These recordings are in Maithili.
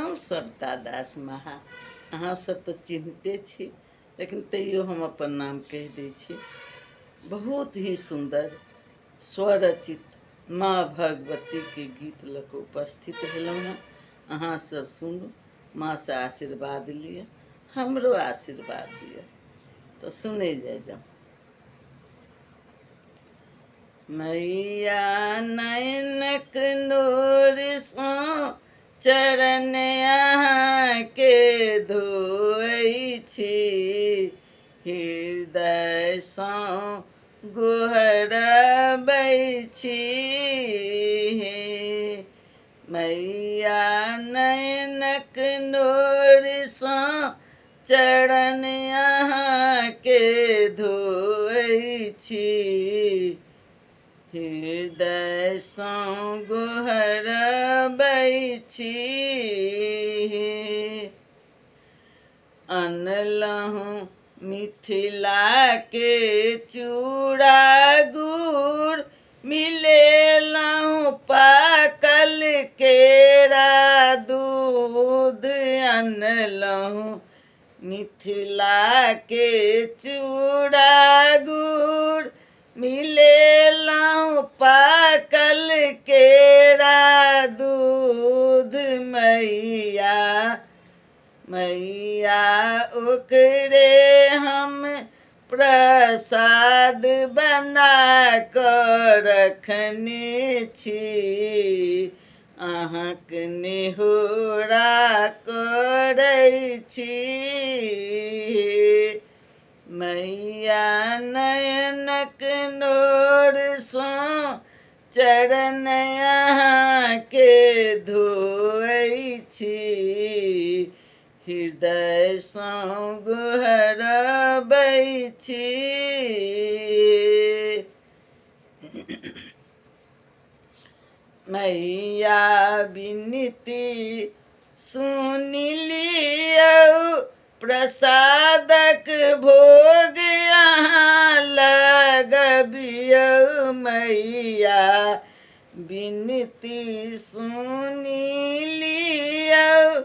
हम सविता दास महा। अहाँ सब तो चिन्हते छी, लेकिन तैयो हम अपन नाम कह दै छी। बहुत ही सुंदर स्वरचित माँ भगवती के गीत लऽ कऽ उपस्थित भेलहुँ हैं। अहाँ सब सुनू, माँ से आशीर्वाद लिअ, हमरो आशीर्वाद दिअ। तो सुने जाओ। मैया नैनक नोर सँ चरण अहाँ के धोइ छी, हृदय सँ गोहरबै छी। मैया नैनक नोर सँ चरण अहाँ के धोइ छी, हृदय सँ गोहरबै छी। अनलहुँ मिथिला के चूड़ा गुड़, मिलेलहुँ पाकल केरा दूध। अनलहुँ मिथिला के चूड़ा गुड़, मिलेलहुँ पाकल केरा दूध। मैया ओकरे हम प्रसाद बना कऽ रखने छी, अहाँक नेहोरा करै छी। मैया नयनक नोर सँ चरण अहाँ के धोइ छी, हृदय सँ गोहरबै छी। मैया विनती सुनि लियौ, प्रसादक भोग अहाँ लगबियौ। मैया विनती सुनि लियौ,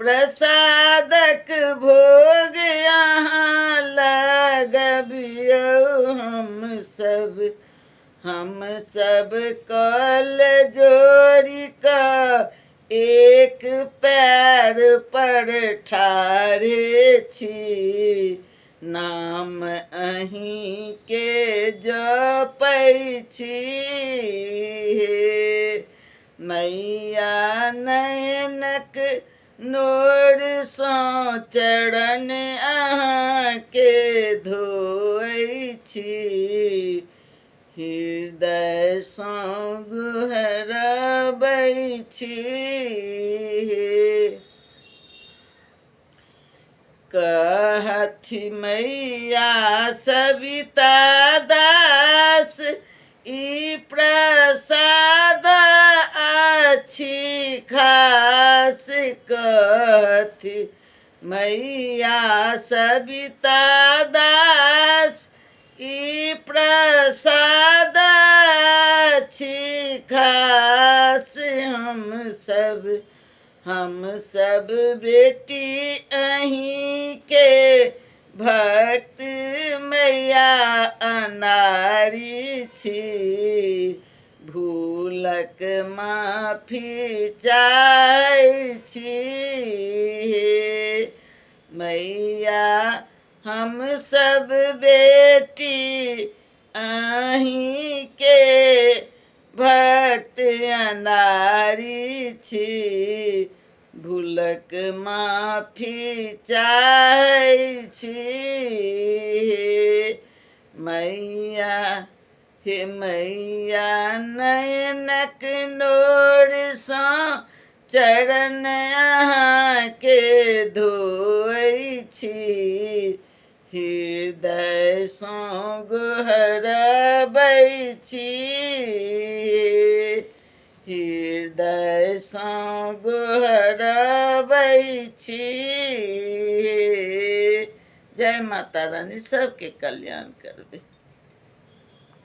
प्रसादक भोग अहाँ लगबियौ। हम सब कल जोड़ि कऽ एक पैर पर ठाढ़े छी, नाम अहीं के जपै छी। मैया नयनक नोर सँ चरण अहाँ के धोइ छी, हृदय सँ गोहरबै छी। कहथि मैया सविता दास, ई प्रसाद अछि खास। कहथि मैया सविता दास, ई प्रसाद अछि खास। हम सब बेटी अहीं के भक्त मैया अनारी छी, भूलक माफी चाहै छी। मैया हम सब बेटी अहीं के भक्त अनारी छी, भूलक माफी चाहै छी। मैया हे मैया नयनक नोर सँ चरण अहाँ के धोइ छी, हृदय सँ गोहरबै छी, हृदय सँ गोहरबै छी। जय माता रानी, सबके कल्याण करबे।